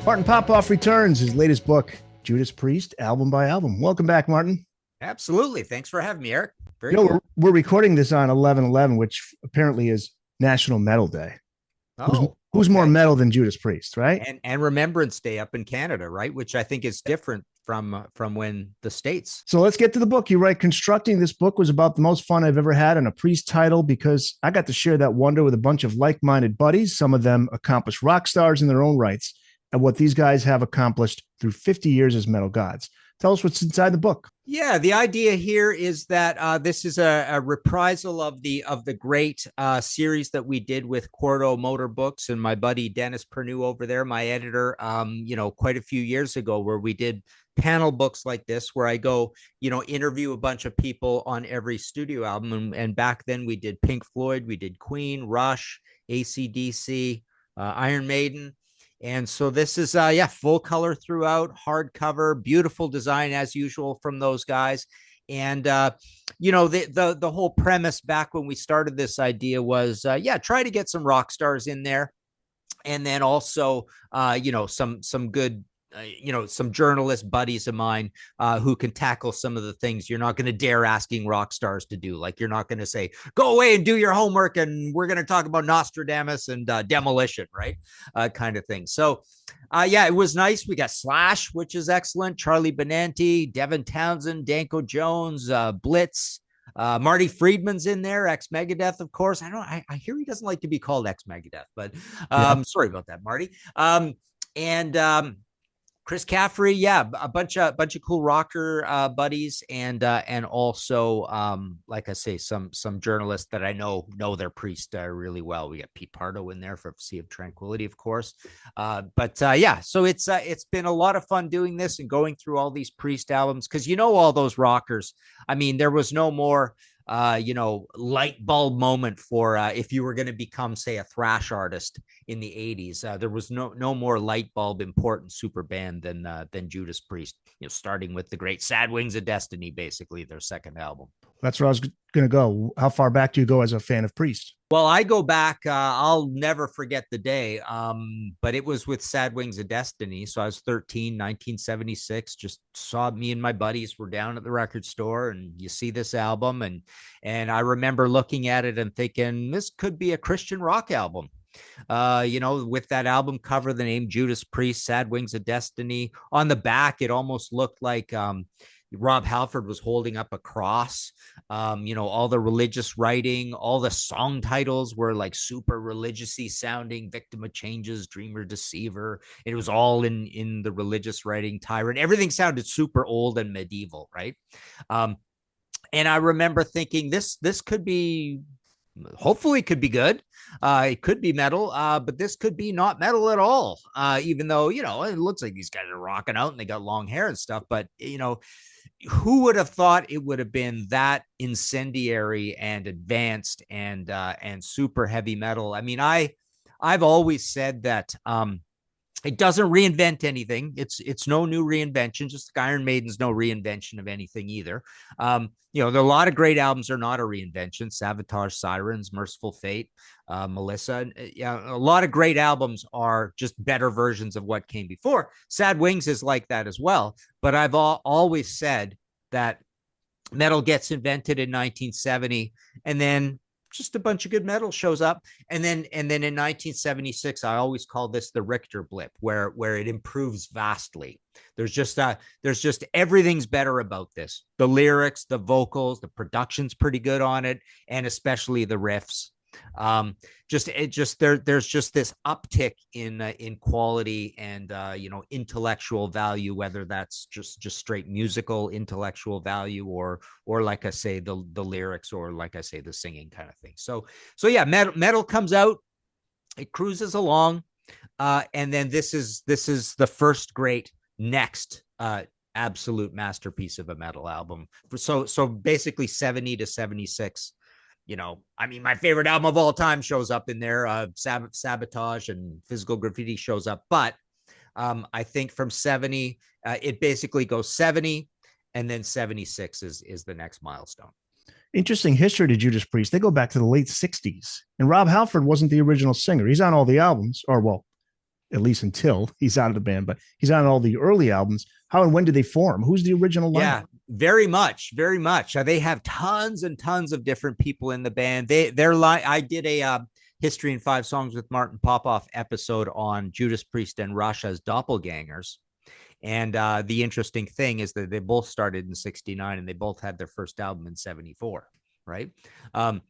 Martin Popoff returns, his latest book, Judas Priest, album by album. Welcome back, Martin. Absolutely. Thanks for having me, Eric. Very cool. We're recording this on 11/11, which apparently is National Metal Day. Who's more metal than Judas Priest, right? And Remembrance Day up in Canada, right? Which I think is different from when the States. So let's get to the book. You write, constructing this book was about the most fun I've ever had on a Priest title because I got to share that wonder with a bunch of like-minded buddies, some of them accomplished rock stars in their own rights, and what these guys have accomplished through 50 years as metal gods. Tell us what's inside the book. Yeah, the idea here is that this is a reprisal of the great series that we did with Quarto Motor Books and my buddy Dennis Pernew over there, my editor, quite a few years ago, where we did panel books like this, where I go, interview a bunch of people on every studio album. And back then we did Pink Floyd, we did Queen, Rush, AC/DC, Iron Maiden. And so this is, full color throughout, hardcover, beautiful design as usual from those guys. And, the whole premise back when we started this idea was, try to get some rock stars in there. And then also, some good, some journalist buddies of mine who can tackle some of the things you're not going to dare asking rock stars to do. Like, you're not going to say, go away and do your homework and we're going to talk about Nostradamus and Demolition, right? Kind of thing. So, it was nice. We got Slash, which is excellent. Charlie Benante, Devin Townsend, Danko Jones, Blitz. Marty Friedman's in there, ex-Megadeth, of course. I hear he doesn't like to be called ex-Megadeth, but sorry about that, Marty. Chris Caffrey, a bunch of cool rocker buddies, and also like I say, some journalists that I know their Priest really well. We got Pete Pardo in there for Sea of Tranquility, of course. So it's been a lot of fun doing this and going through all these Priest albums because all those rockers. I mean, there was no more light bulb moment for if you were going to become, say, a thrash artist in the 80s. There was no more light bulb important super band than Judas Priest, starting with the great Sad Wings of Destiny, basically their second album. That's where I was going to go. How far back do you go as a fan of Priest? Well, I go back, I'll never forget the day, but it was with Sad Wings of Destiny. So I was 13, 1976, just saw me and my buddies were down at the record store and you see this album. And I remember looking at it and thinking, this could be a Christian rock album. With that album cover, the name Judas Priest, Sad Wings of Destiny. On the back, it almost looked like Rob Halford was holding up a cross. All the religious writing, all the song titles were like super religious-y sounding, Victim of Changes, Dreamer, Deceiver. It was all in the religious writing, Tyrant. Everything sounded super old and medieval, right? And I remember thinking this could be, hopefully it could be good. It could be metal, but this could be not metal at all. Even though, it looks like these guys are rocking out and they got long hair and stuff, but who would have thought it would have been that incendiary and advanced and super heavy metal? I mean, I've always said that it doesn't reinvent anything. It's no new reinvention, just like Iron Maiden's no reinvention of anything either. There are a lot of great albums are not a reinvention. Sabotage, Sirens, Merciful Fate, Melissa. A lot of great albums are just better versions of what came before. Sad Wings is like that as well. But I've always said that metal gets invented in 1970 and then just a bunch of good metal shows up. And then in 1976, I always call this the Richter blip, where it improves vastly. There's just everything's better about this. The lyrics, the vocals, the production's pretty good on it, and especially the riffs. There's just this uptick in quality and intellectual value, whether that's just straight musical intellectual value or like I say the lyrics, or like I say the singing kind of thing. So metal comes out, it cruises along, and then this is the first great next absolute masterpiece of a metal album. So basically 70 to 76. My favorite album of all time shows up in there. Sabotage and Physical Graffiti shows up. But I think from 70, it basically goes 70, and then 76 is the next milestone. Interesting history to Judas Priest. They go back to the late 60s. And Rob Halford wasn't the original singer. He's on all the albums, or, well, at least until he's out of the band, but he's on all the early albums. How and when did they form? Who's the original lineup? Yeah, very much, very much. They have tons and tons of different people in the band. They're like, I did a History in 5 Songs with Martin Popoff episode on Judas Priest and Russia's doppelgangers. And the interesting thing is that they both started in '69 and they both had their first album in '74, right? Um,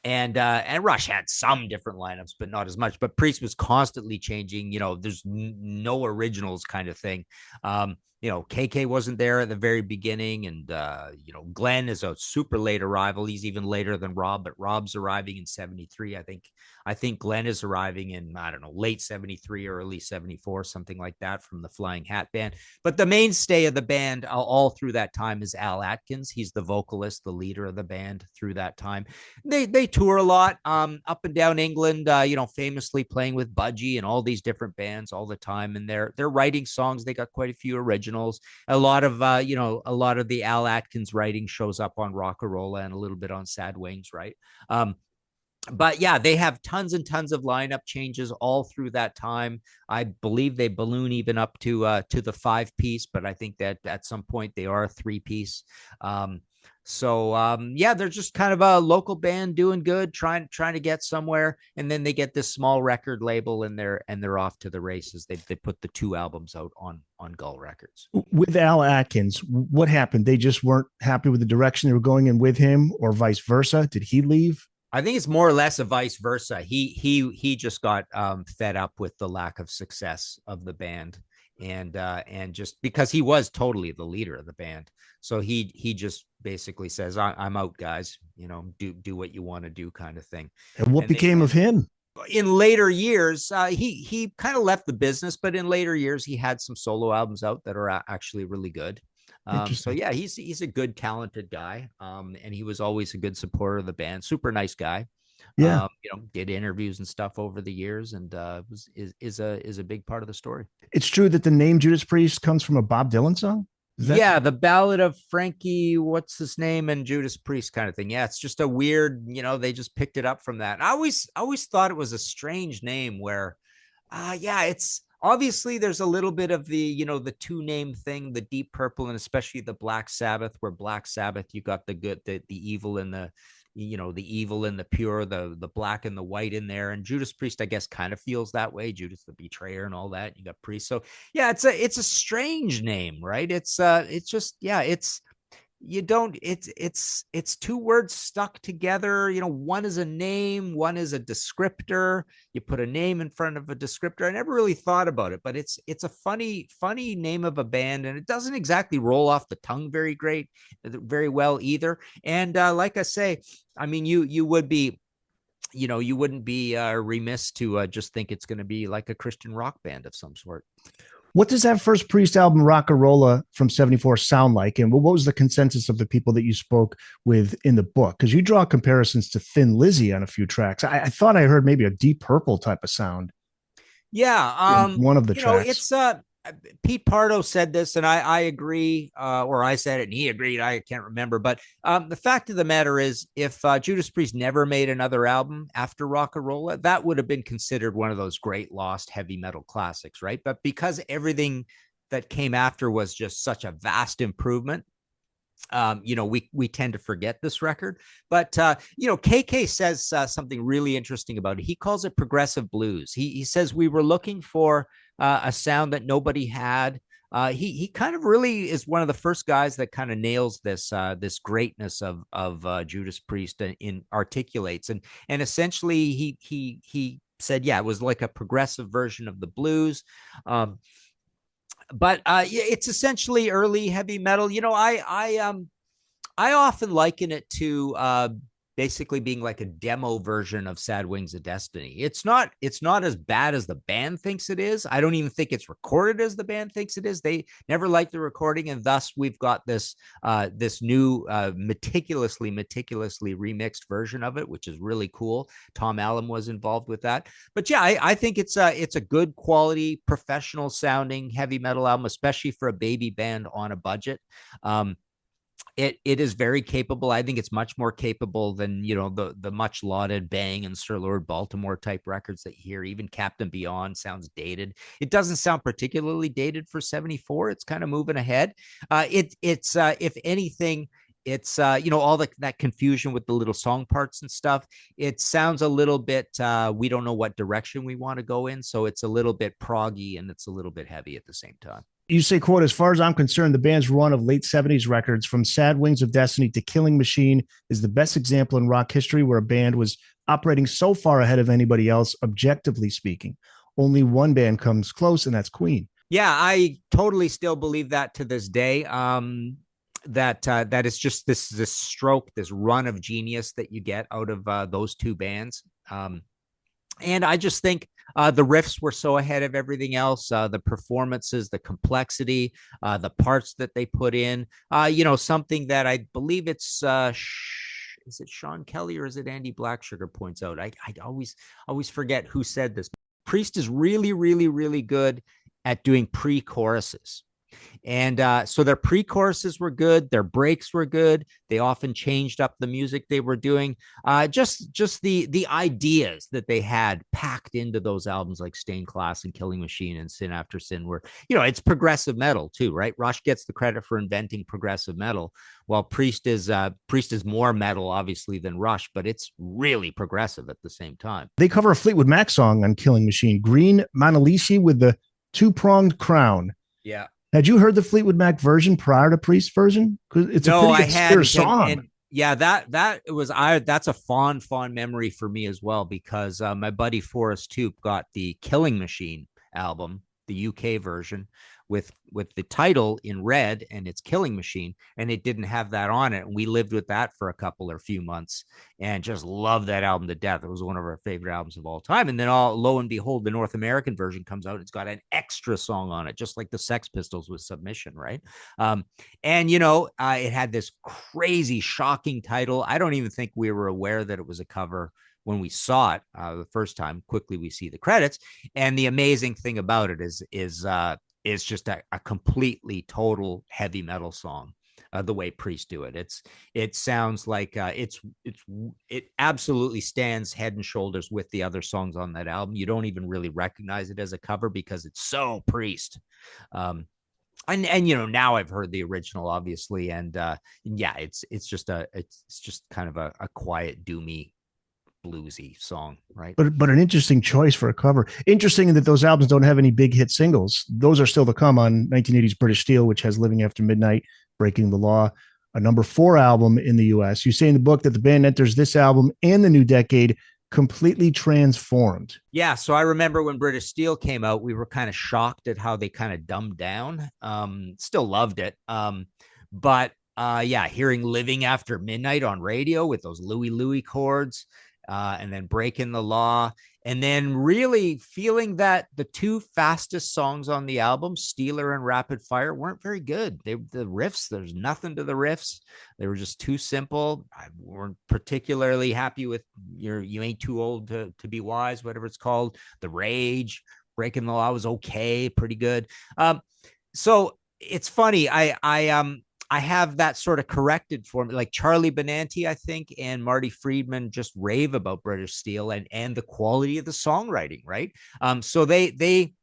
and Rush had some different lineups, but not as much. But Priest was constantly changing. There's no originals kind of thing. KK wasn't there at the very beginning, and Glenn is a super late arrival. He's even later than Rob, but Rob's arriving in '73. I think Glenn is arriving in, I don't know, late '73 or early '74, something like that, from the Flying Hat Band. But the mainstay of the band all through that time is Al Atkins. He's the vocalist, the leader of the band through that time. They tour a lot, up and down England, famously playing with Budgie and all these different bands all the time. And they're writing songs. They got quite a few originals. A lot of the Al Atkins writing shows up on Rock-a-Rolla and a little bit on Sad Wings, right? But yeah, they have tons and tons of lineup changes all through that time. I believe they balloon even up to the 5-piece, but I think that at some point they are a 3-piece. Yeah, they're just kind of a local band doing good, trying to get somewhere, and then they get this small record label, and they're off to the races. They put the 2 albums out on Gull Records. With Al Atkins, what happened? They just weren't happy with the direction they were going in with him, or vice versa? Did he leave? I think it's more or less a vice versa. He just got fed up with the lack of success of the band, and just because he was totally the leader of the band, so he just basically says, "I'm out, guys. Do what you want to do," kind of thing. And what became of him? In later years, he kind of left the business, but in later years, he had some solo albums out that are actually really good. So yeah, he's a good, talented guy. And he was always a good supporter of the band. Super nice guy. Yeah. Did interviews and stuff over the years, and is a big part of the story. It's true that the name Judas Priest comes from a Bob Dylan song. Yeah, the Ballad of Frankie, what's his name, and Judas Priest kind of thing. Yeah, it's just a weird, they just picked it up from that. I always thought it was a strange name where, it's obviously there's a little bit of the, the 2-name thing, the Deep Purple, and especially the Black Sabbath, where Black Sabbath, you got the good, the evil and the evil and the pure, the black and the white in there. And Judas Priest, I guess, kind of feels that way. Judas the betrayer and all that. You got Priest. So yeah, it's a strange name, right? It's just, yeah, it's 2 words stuck together. One is a name, one is a descriptor. You put a name in front of a descriptor. I never really thought about it, but it's a funny name of a band, and it doesn't exactly roll off the tongue very well either. And like I say, I mean, you would be, you wouldn't be remiss to just think it's going to be like a Christian rock band of some sort. What does that first Priest album, Rock-a-Rolla from '74, sound like? And what was the consensus of the people that you spoke with in the book? Because you draw comparisons to Thin Lizzy on a few tracks. I thought I heard maybe a Deep Purple type of sound. Yeah. One of the tracks. It's Pete Pardo said this, and I agree, or I said it and he agreed. I can't remember. But the fact of the matter is, if Judas Priest never made another album after Rock-a-Rolla, that would have been considered one of those great lost heavy metal classics, right? But because everything that came after was just such a vast improvement, we tend to forget this record. But KK says something really interesting about it. He calls it progressive blues. He says we were looking for a sound that nobody had. He kind of really is one of the first guys that kind of nails this greatness of Judas Priest in articulates, and essentially he said, yeah, it was like a progressive version of the blues. But it's essentially early heavy metal. I often liken it to basically being like a demo version of Sad Wings of Destiny. It's not as bad as the band thinks it is. I don't even think it's recorded as the band thinks it is. They never liked the recording, and thus we've got this new meticulously remixed version of it, which is really cool. Tom Allen was involved with that. But yeah, I think it's a good quality, professional sounding heavy metal album, especially for a baby band on a budget. It is very capable. I think it's much more capable than, the much lauded Bang and Sir Lord Baltimore type records that you hear. Even Captain Beyond sounds dated. It doesn't sound particularly dated for 74. It's kind of moving ahead. It's if anything, it's all that confusion with the little song parts and stuff. It sounds a little bit we don't know what direction we want to go in, so it's a little bit proggy and it's a little bit heavy at the same time. You say, quote, as far as I'm concerned, the band's run of late 70s records from Sad Wings of Destiny to Killing Machine is the best example in rock history where a band was operating so far ahead of anybody else, objectively speaking. Only one band comes close, and that's Queen. Yeah, I totally still believe that to this day. That is just this stroke, this run of genius that you get out of those two bands. And I just think the riffs were so ahead of everything else. The performances, the complexity, the parts that they put in. Something that I believe it's is it Sean Kelly or is it Andy Blacksugar points out. I always forget who said this. Priest is really, really, really good at doing pre-choruses. And so their pre-choruses were good. Their breaks were good. They often changed up the music they were doing. Just the ideas that they had packed into those albums like Stained Class and Killing Machine and Sin After Sin were, it's progressive metal too, right? Rush gets the credit for inventing progressive metal, while Priest is more metal, obviously, than Rush, but it's really progressive at the same time. They cover a Fleetwood Mac song on Killing Machine, Green Manalishi with the two-pronged crown. Yeah. Had you heard the Fleetwood Mac version prior to Priest's version? Because it's a pretty obscure song. And yeah, that's a fond memory for me as well, because my buddy Forrest Toop got the Killing Machine album, the UK version, with the title in red and it's Killing Machine, and it didn't have that on it. And we lived with that for a few months and just loved that album to death. It was one of our favorite albums of all time. And then lo and behold, the North American version comes out. It's got an extra song on it, just like the Sex Pistols with Submission, right? And it had this crazy, shocking title. I don't even think we were aware that it was a cover when we saw it the first time. Quickly we see the credits, and the amazing thing about it is just a completely total heavy metal song. The way Priest do it, it sounds like it absolutely stands head and shoulders with the other songs on that album. You don't even really recognize it as a cover because it's so Priest. And now I've heard the original, obviously, and yeah, it's just kind of a quiet, doomy, bluesy song, right? But an interesting choice for a cover. Interesting that those albums don't have any big hit singles. Those are still to come on 1980's British Steel, which has Living After Midnight, Breaking the Law, a number 4 album in the US. You say in the book that the band enters this album and the new decade completely transformed. Yeah, so I remember when British Steel came out, we were kind of shocked at how they kind of dumbed down. Still loved it. But yeah, hearing Living After Midnight on radio with those Louie Louie chords, and then Breaking the Law, and then really feeling that the two fastest songs on the album, Steeler and Rapid Fire, weren't very good. The riffs, there's nothing to the riffs. They were just too simple. I weren't particularly happy with You Ain't Too Old to Be Wise, whatever it's called. The Rage, Breaking the Law was okay, pretty good. So it's funny. I have that sort of corrected for me. Like Charlie Benante, I think, and Marty Friedman just rave about British Steel and the quality of the songwriting, right? So they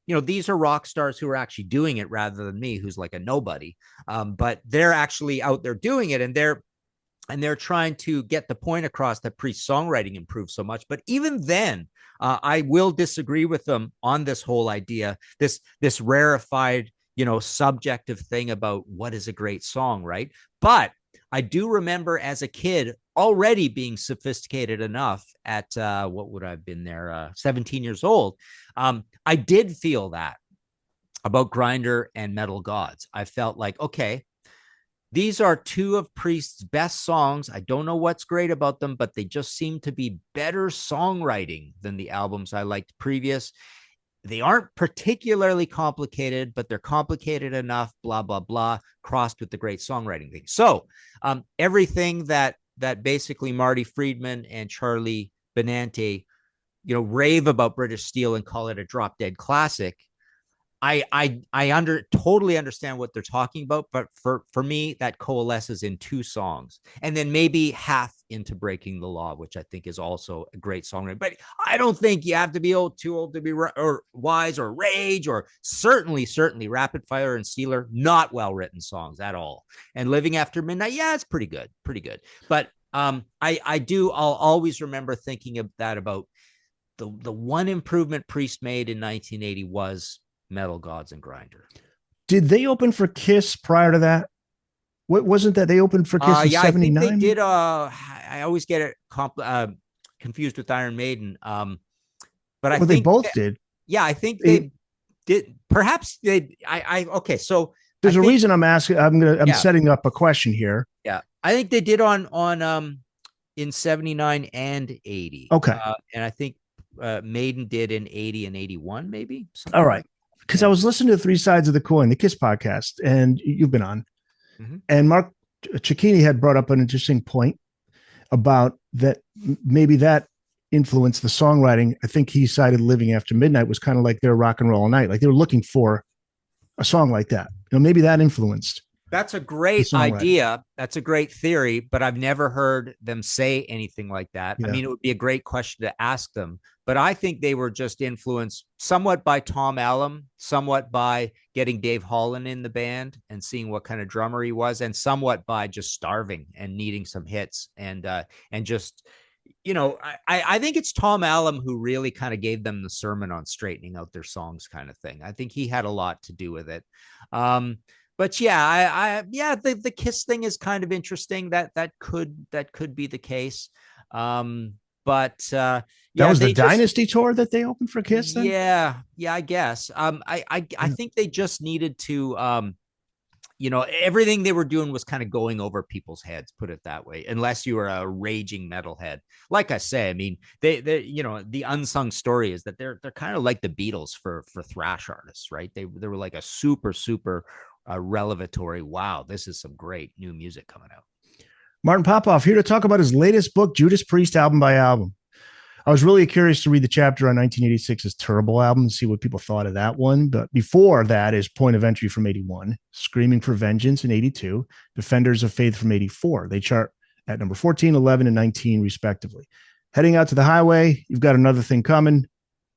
these are rock stars who are actually doing it rather than me, who's like a nobody. But they're actually out there doing it, and they're trying to get the point across that Priest songwriting improved so much. But even then, I will disagree with them on this whole idea, this rarefied, subjective thing about what is a great song, right? But I do remember as a kid already being sophisticated enough at what would I have been there, 17 years old. I did feel that about Grinder and Metal Gods. I felt like, okay, these are two of Priest's best songs. I don't know what's great about them, but they just seem to be better songwriting than the albums I liked previous. They aren't particularly complicated, but they're complicated enough, blah, blah, blah, crossed with the great songwriting thing. So everything that basically Marty Friedman and Charlie Benante, rave about British Steel and call it a drop dead classic, I totally understand what they're talking about, but for me, that coalesces in two songs, and then maybe half into Breaking the Law, which I think is also a great songwriting. But I don't think you have to be too old to be or Wise or Rage, or certainly Rapid Fire and Steeler, not well written songs at all. And Living After Midnight, yeah, it's pretty good. But I'll always remember thinking of that about the one improvement Priest made in 1980 was Metal Gods and Grinder. Did they open for Kiss prior to that? What wasn't that they opened for Kiss in Yeah, I think they '79? did. I always get it confused with Iron Maiden. But I Well, they think both did. yeah, I think they did. Perhaps they. Okay. So there's a reason I'm asking. I'm yeah, setting up a question here. Yeah, I think they did on in '79 and '80. Okay, and I think Maiden did in '80 and '81, maybe. All right, because I was listening to Three Sides of the Coin, the Kiss podcast, and you've been on, and Mark Cicchini had brought up an interesting point about that maybe that influenced the songwriting. I think he cited Living After Midnight was kind of like their Rock and Roll All Night. Like they were looking for a song like that. Maybe that influenced. That's a great idea. That's a great theory, but I've never heard them say anything like that. Yeah. I mean, it would be a great question to ask them, but I think they were just influenced somewhat by Tom Allom, somewhat by getting Dave Holland in the band and seeing what kind of drummer he was, and somewhat by just starving and needing some hits and just, I think it's Tom Allom who really kind of gave them the sermon on straightening out their songs kind of thing. I think he had a lot to do with it. But yeah, the Kiss thing is kind of interesting. That could be the case. But that was the Dynasty tour that they opened for Kiss. Then? Yeah, I guess. I think they just needed to. Everything they were doing was kind of going over people's heads, put it that way, unless you were a raging metalhead. Like I say, I mean, they the unsung story is that they're kind of like the Beatles for thrash artists, right? They were like a super revelatory. Wow, this is some great new music coming out. Martin Popoff here to talk about his latest book, Judas Priest, album by album. I was really curious to read the chapter on 1986's Turbo album and see what people thought of that one. But before that is Point of Entry from '81, Screaming for Vengeance in '82, Defenders of Faith from '84. They chart at number 14, 11, and 19, respectively. Heading out to the highway, you've got Another Thing Coming.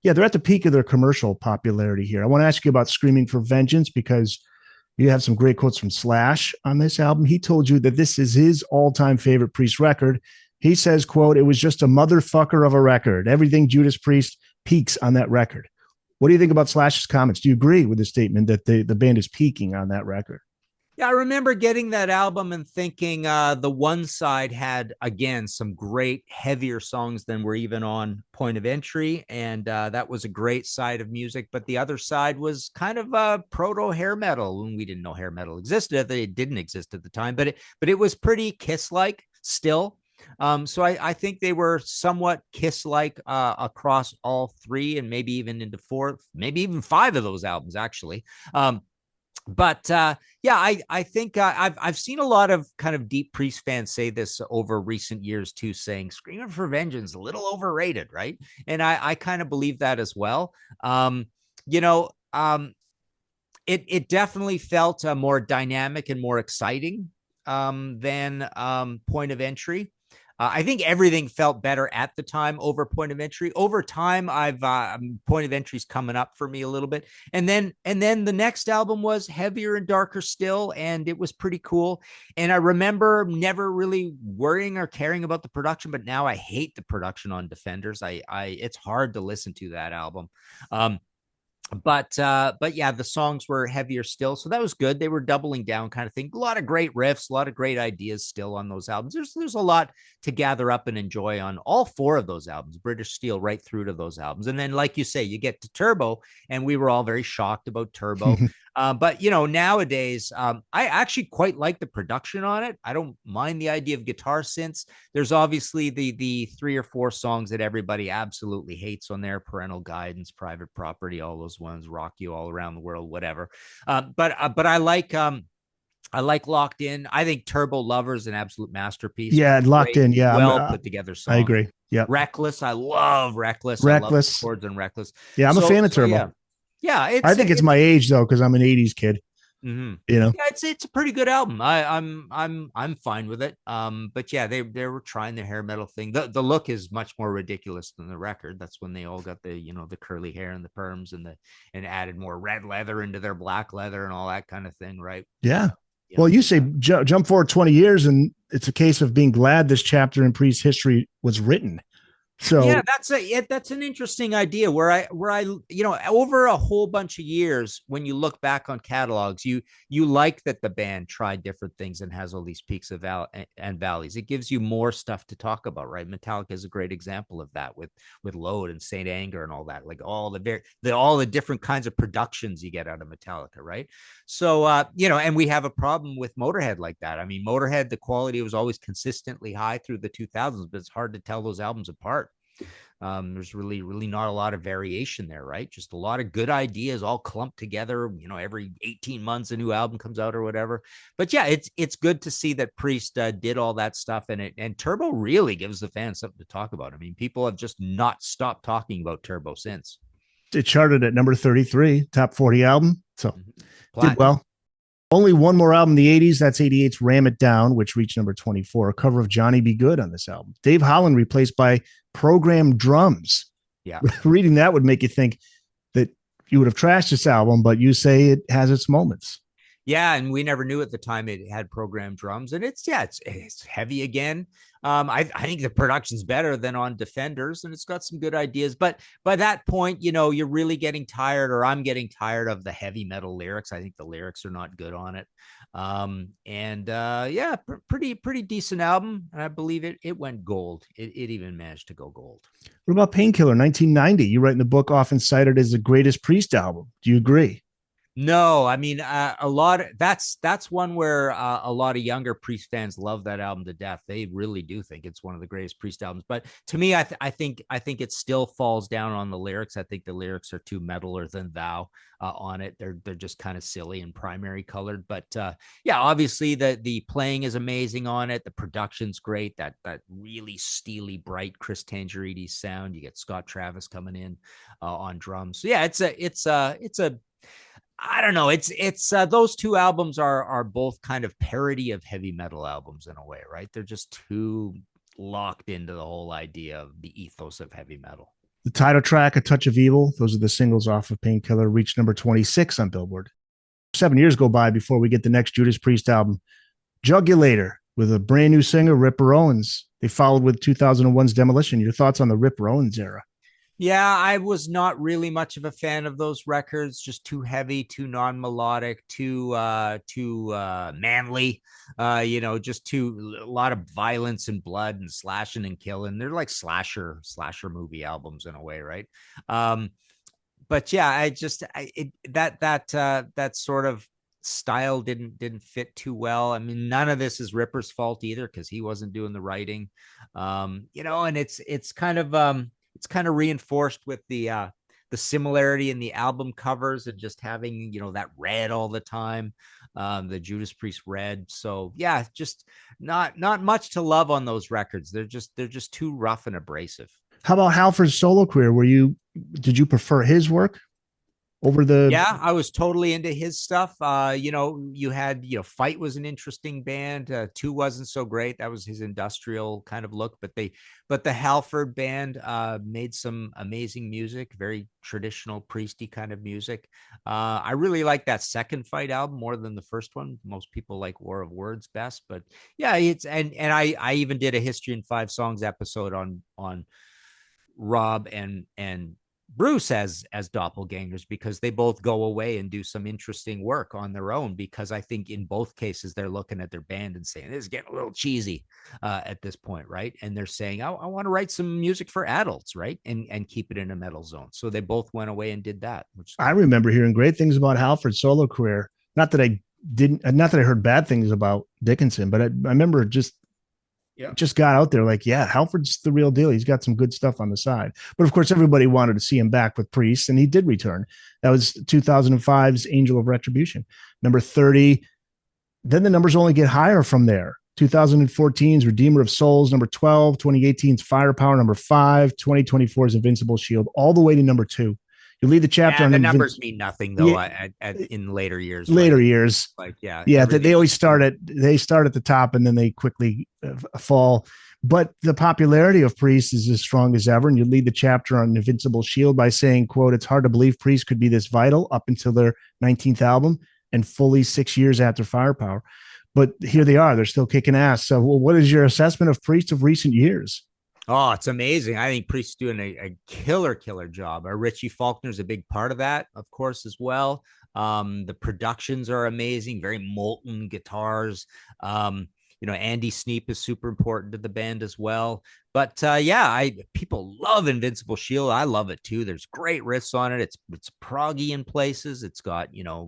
Yeah, they're at the peak of their commercial popularity here. I want to ask you about Screaming for Vengeance because you have some great quotes from Slash on this album. He told you that this is his all-time favorite Priest record. He says, quote, "It was just a motherfucker of a record. Everything Judas Priest peaks on that record." What do you think about Slash's comments? Do you agree with the statement that the band is peaking on that record? Yeah, I remember getting that album and thinking the one side had, again, some great heavier songs than were even on Point of Entry. And that was a great side of music. But the other side was kind of proto hair metal. And we didn't know hair metal existed. It didn't exist at the time, but it was pretty Kiss-like still. So I think they were somewhat Kiss-like across all three and maybe even into four, maybe even five of those albums, actually. But I think I've seen a lot of kind of deep Priest fans say this over recent years too, saying Screaming for Vengeance a little overrated, right? And I kind of believe that as well. It definitely felt more dynamic and more exciting than Point of Entry. I think everything felt better at the time over Point of Entry. Over time, I've Point of Entry's coming up for me a little bit, and then the next album was heavier and darker still, and it was pretty cool. And I remember never really worrying or caring about the production, but now I hate the production on Defenders. It's hard to listen to that album. But yeah, the songs were heavier still, so that was good. They were doubling down kind of thing. A lot of great riffs, a lot of great ideas still on those albums. There's a lot to gather up and enjoy on all four of those albums, British Steel right through to those albums. And then, like you say, you get to Turbo, and we were all very shocked about Turbo. But nowadays, I actually quite like the production on it. I don't mind the idea of guitar synths. There's obviously the 3 or 4 songs that everybody absolutely hates on there: Parental Guidance, Private Property, all those ones, Rock You All Around the World, whatever. But I like Locked In. I think Turbo Lover is an absolute masterpiece. Yeah, Locked In. Yeah, well put together song. I agree. Yeah, Reckless. I love Reckless. Reckless. I love chords on Reckless. Yeah, I'm a fan of Turbo. Yeah. Yeah, I think it's my age though, because I'm an 80s kid, mm-hmm. you know. Yeah, it's a pretty good album. I'm fine with it. But yeah, they were trying the hair metal thing. The look is much more ridiculous than the record. That's when they all got the, you know, the curly hair and the perms and added more red leather into their black leather and all that kind of thing, right? Yeah. You Well, know, you say jump forward 20 years, and it's a case of being glad this chapter in Priest's history was written. yeah, So that's an interesting idea where I you know, over a whole bunch of years, when you look back on catalogs, you like that the band tried different things and has all these peaks of and valleys. It gives you more stuff to talk about, right? Metallica is a great example of that with Load and Saint Anger and all that, like all the different kinds of productions you get out of Metallica, right? So you know, and we have a problem with Motorhead like that. I mean, Motorhead, the quality was always consistently high through the 2000s, but it's hard to tell those albums apart. There's really not a lot of variation there, right? Just a lot of good ideas all clumped together. You know, every 18 months a new album comes out or whatever. But yeah, it's good to see that Priest did all that stuff, and Turbo really gives the fans something to talk about. I mean, people have just not stopped talking about Turbo since. it charted at number 33, top 40 album. So did Platinum. well. Only one more album in the 80s. That's 88's Ram It Down, which reached number 24, a cover of Johnny Be Good on this album. Dave Holland replaced by programmed drums. Yeah. Reading that would make you think that you would have trashed this album, but you say it has its moments. Yeah, and we never knew at the time it had programmed drums, and it's heavy again. I think the production's better than on Defenders, and it's got some good ideas. But by that point, you know, you're really getting tired, or I'm getting tired of the heavy metal lyrics. I think the lyrics are not good on it. Yeah, pretty decent album, and I believe it went gold. It even managed to go gold. What about Painkiller, 1990? You write in the book, often cited as the greatest Priest album. Do you agree? No, I mean, a lot. That's one where a lot of younger Priest fans love that album to death. They really do think it's one of the greatest Priest albums. But to me, I think it still falls down on the lyrics. I think the lyrics are too metaler than thou on it. They're just kind of silly and primary colored. But yeah, obviously the playing is amazing on it. The production's great. That really steely, bright Chris Tangerides sound. You get Scott Travis coming in on drums. So yeah, it's a I don't know. It's those two albums are both kind of parody of heavy metal albums in a way, right? They're just too locked into the whole idea of the ethos of heavy metal. The title track, A Touch of Evil, those are the singles off of Painkiller, reached number 26 on Billboard. 7 years go by before we get the next Judas Priest album, Jugulator, with a brand new singer, Ripper Owens. They followed with 2001's Demolition. Your thoughts on the Ripper Owens era? Yeah, I was not really much of a fan of those records. Just too heavy, too non-melodic, too manly. You know, just too a lot of violence and blood and slashing and killing. They're like slasher movie albums in a way, right? But yeah, that sort of style didn't fit too well. I mean, none of this is Ripper's fault either, because he wasn't doing the writing. You know, and it's kind of reinforced with the similarity in the album covers and just having, you know, that red all the time, the Judas Priest red. So yeah, just not much to love on those records. They're just too rough and abrasive. How about Halford's solo career? Did you prefer his work over the? Yeah, I was totally into his stuff. You know, you had, you know, Fight was an interesting band. Two wasn't so great. That was his industrial kind of look, but the Halford band made some amazing music, very traditional Priesty kind of music. I really like that second Fight album more than the first one. Most people like War of Words best, but yeah, and I even did a History in 5 Songs episode on Rob and Bruce as doppelgangers, because they both go away and do some interesting work on their own, because I think in both cases they're looking at their band and saying, this is getting a little cheesy at this point, right? And they're saying, I want to write some music for adults, right? And keep it in a metal zone. So they both went away and did that. I remember hearing great things about Halford's solo career. Not that I heard bad things about Dickinson, but I remember just got out there like, yeah, Halford's the real deal. He's got some good stuff on the side. But of course, everybody wanted to see him back with Priest, and he did return. That was 2005's Angel of Retribution, number 30. Then the numbers only get higher from there. 2014's Redeemer of Souls, number 12. 2018's Firepower, number 5. 2024's Invincible Shield, all the way to number 2. You lead the chapter And on the numbers mean nothing though. yeah, In later years, right? later years. Like, yeah, Yeah, they always they start at the top and then they quickly fall. But the popularity of Priest is as strong as ever. And you lead the chapter on Invincible Shield by saying, quote, it's hard to believe Priest could be this vital up until their 19th album and fully 6 years after Firepower. But here they are. They're still kicking ass. So what is your assessment of Priest of recent years? Oh, it's amazing. I think Priest's doing a killer job. Richie Faulkner's a big part of that, of course, as well. The productions are amazing, very molten guitars. Andy Sneap is super important to the band as well. But people love Invincible Shield. I love it too. There's great riffs on it. It's proggy in places. It's got a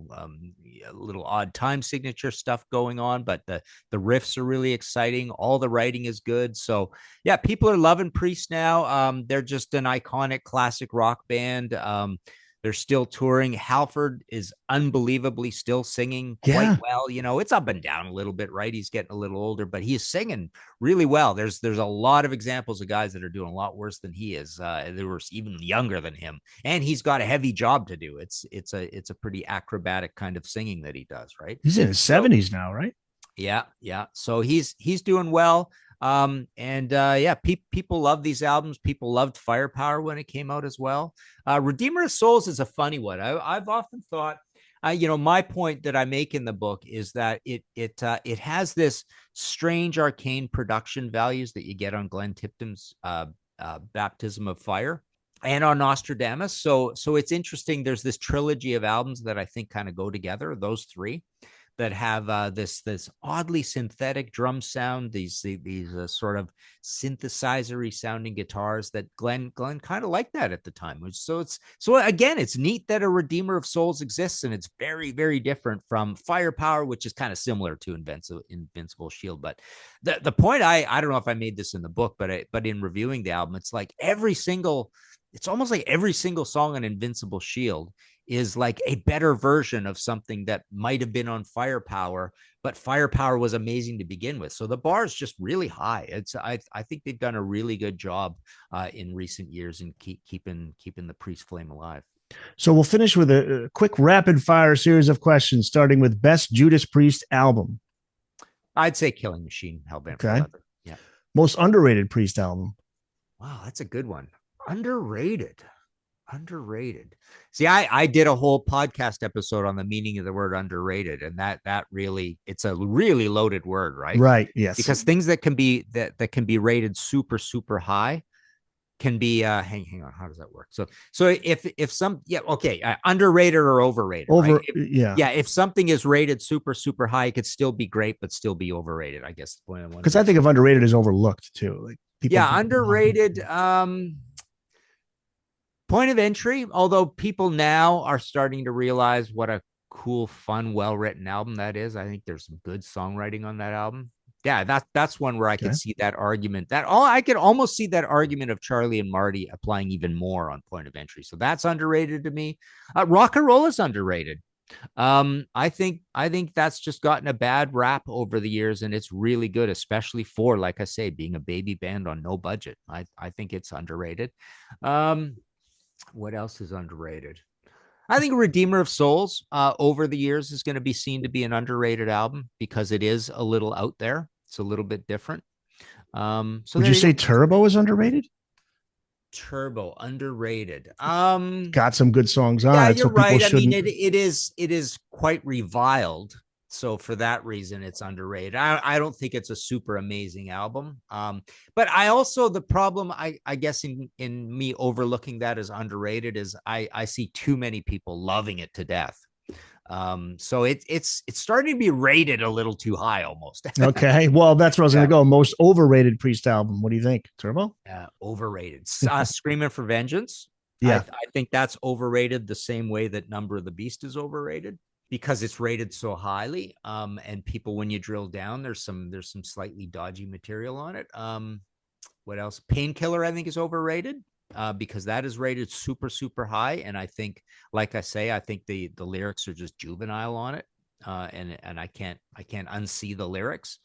little odd time signature stuff going on, but the riffs are really exciting. All the writing is good. So yeah, people are loving Priest now. They're just an iconic classic rock band. They're still touring. Halford is unbelievably still singing quite well. It's up and down a little bit, right? He's getting a little older, but he is singing really well. There's a lot of examples of guys that are doing a lot worse than he is. They were even younger than him, and he's got a heavy job to do. It's a pretty acrobatic kind of singing that he does, right? He's in his 70s now, right? Yeah. So he's doing well. People love these albums. People loved Firepower when it came out as well. Redeemer of Souls is a funny one. I've often thought, my point that I make in the book is that it has this strange arcane production values that you get on Glenn Tipton's Baptism of Fire and on Nostradamus. So it's interesting. There's this trilogy of albums that I think kind of go together, those three, that have this oddly synthetic drum sound, these sort of synthesizer-y sounding guitars that Glenn kind of liked that at the time. So again, it's neat that a Redeemer of Souls exists, and it's very, very different from Firepower, which is kind of similar to Invincible Shield. But the point, I don't know if I made this in the book, but in reviewing the album, it's almost like every single song on Invincible Shield is like a better version of something that might have been on Firepower, but Firepower was amazing to begin with. So the bar is just really high. I think they've done a really good job in recent years in keeping the Priest flame alive. So we'll finish with a quick rapid fire series of questions, starting with best Judas Priest album. I'd say Killing Machine, Hellbent for Leather. Yeah. Most underrated Priest album. Wow, that's a good one. Underrated. See, I did a whole podcast episode on the meaning of the word underrated, and that really, it's a really loaded word, right? Right. Yes. Because things that can be rated super, super high can be hang on, how does that work? So if some underrated or overrated. Right? If something is rated super, super high, it could still be great, but still be overrated, I guess. Because I think of underrated as overlooked too. Like underrated. Point of Entry, although people now are starting to realize what a cool, fun, well-written album that is. I think there's some good songwriting on that album. Yeah, that's one where I could see that argument. I could almost see that argument of Charlie and Marty applying even more on Point of Entry. So that's underrated to me. Rock and Roll is underrated. I think that's just gotten a bad rap over the years, and it's really good, especially for, like I say, being a baby band on no budget. I think it's underrated. What else is underrated? I think Redeemer of Souls over the years is going to be seen to be an underrated album because it is a little out there. It's a little bit different. Would you say Turbo is underrated? Turbo underrated. Got some good songs on it. You're right. I mean, it is quite reviled. So for that reason, it's underrated. I don't think it's a super amazing album. But I also, the problem, I guess in me overlooking that as underrated is I see too many people loving it to death. So it's starting to be rated a little too high almost. Okay. Well, that's where I was going to go. Most overrated Priest album. What do you think, Turbo? Overrated. Screaming for Vengeance. Yeah. I think that's overrated the same way that Number of the Beast is overrated, because it's rated so highly. And people, when you drill down, there's some slightly dodgy material on it. What else? Painkiller, I think, is overrated because that is rated super, super high. And I think, like I say, I think the lyrics are just juvenile on it. And I can't unsee the lyrics.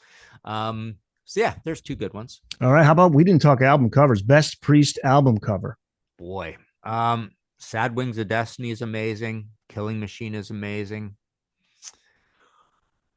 So yeah, there's two good ones. All right. How about, we didn't talk album covers, best Priest album cover? Boy. Sad Wings of Destiny is amazing. Killing Machine is amazing.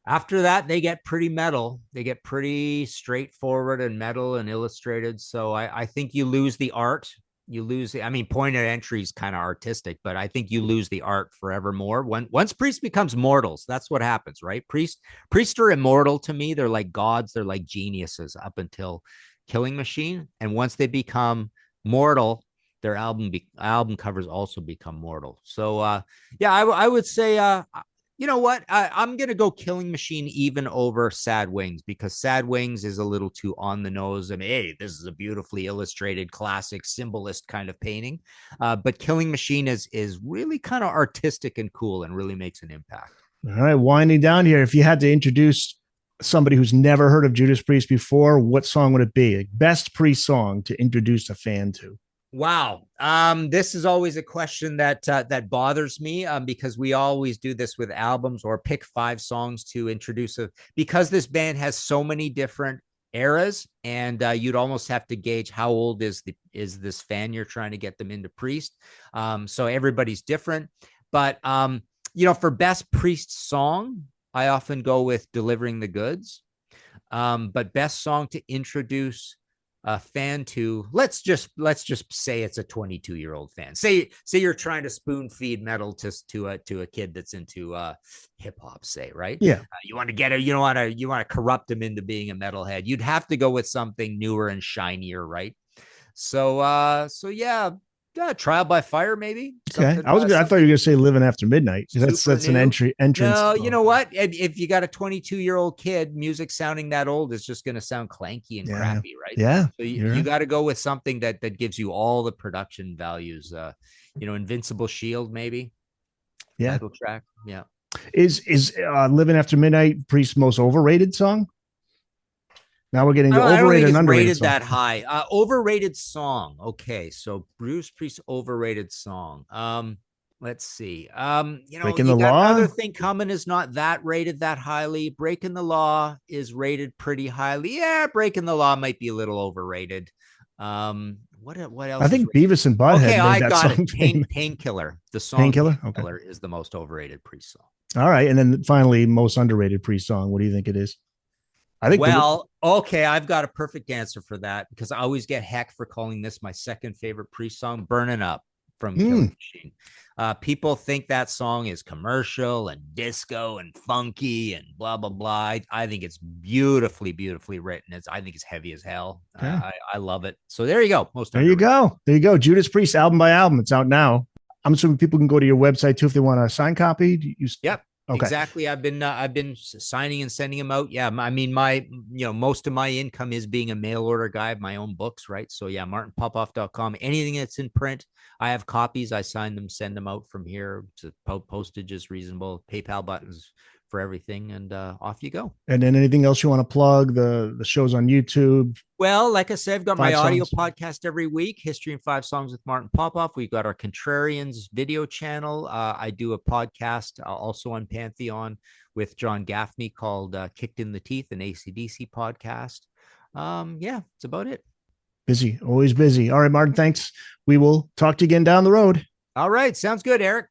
After that, they get pretty metal. They get pretty straightforward and metal and illustrated. So I think you lose the art. You lose I mean, point of entry is kind of artistic, but I think you lose the art forevermore. Once Priest becomes mortals, that's what happens, right? Priests are immortal to me. They're like gods, they're like geniuses up until Killing Machine. And once they become mortal, their album covers also become mortal. So yeah, I would say you know what? I'm going to go Killing Machine even over Sad Wings, because Sad Wings is a little too on the nose. I mean, hey, this is a beautifully illustrated classic symbolist kind of painting. But Killing Machine is really kind of artistic and cool and really makes an impact. All right, winding down here. If you had to introduce somebody who's never heard of Judas Priest before, what song would it be? Best Priest song to introduce a fan to? Wow. This is always a question that bothers me, because we always do this with albums, or pick 5 songs to introduce because this band has so many different eras, and you'd almost have to gauge how old is this fan you're trying to get them into Priest. So everybody's different, but for best Priest song, I often go with Delivering the Goods. But best song to introduce a fan to, let's just say it's a 22-year-old fan. Say you're trying to spoon feed metal to a kid that's into hip hop, say, right? Yeah. You want to get it, you want to corrupt him into being a metalhead. You'd have to go with something newer and shinier, right? So yeah, Trial by Fire, maybe. Okay, I was good. I thought you were gonna say Living After Midnight. That's an entrance. No, you know what? If you got a 22-year-old kid, music sounding that old is just going to sound clanky and crappy, right? Yeah. So you got to go with something that gives you all the production values. Invincible Shield, maybe. Yeah. Title track. Yeah. Is Living After Midnight Priest's most overrated song? Now we're getting to overrated and underrated. Rated that high. Overrated song. Okay, so Bruce Priest overrated song. Let's see. Breaking the Law. Another Thing Coming is not that rated that highly. Breaking the Law is rated pretty highly. Yeah, Breaking the Law might be a little overrated. What else? I think Beavis and Butthead. Okay, I got it. Painkiller. The song Painkiller is the most overrated Priest song. All right, and then finally, most underrated Priest song. What do you think it is? I think. Okay, I've got a perfect answer for that, because I always get heck for calling this my second favorite Priest song, "Burning Up" from Killing Machine. People think that song is commercial and disco and funky and blah blah blah. I think it's beautifully written. I think it's heavy as hell. Yeah. I love it. So there you go. There you go. Judas Priest, album by album. It's out now. I'm assuming people can go to your website too if they want a signed copy. Yep. Okay. Exactly. I've been signing and sending them out. Yeah. I mean, most of my income is being a mail order guy. I have my own books, right? So yeah, martinpopoff.com. Anything that's in print, I have copies. I sign them, send them out from here. Postage is reasonable. PayPal buttons for everything, and off you go. And then anything else you want to plug? The shows on YouTube? Well, like I said, I've got my audio podcast every week, History in 5 Songs with Martin Popoff. We've got our Contrarians video channel. I do a podcast also on Pantheon with John Gaffney called Kicked in the Teeth, an AC/DC podcast. Yeah, it's about it. Busy, always busy. All right, Martin, thanks. We will talk to you again down the road. All right, sounds good, Eric.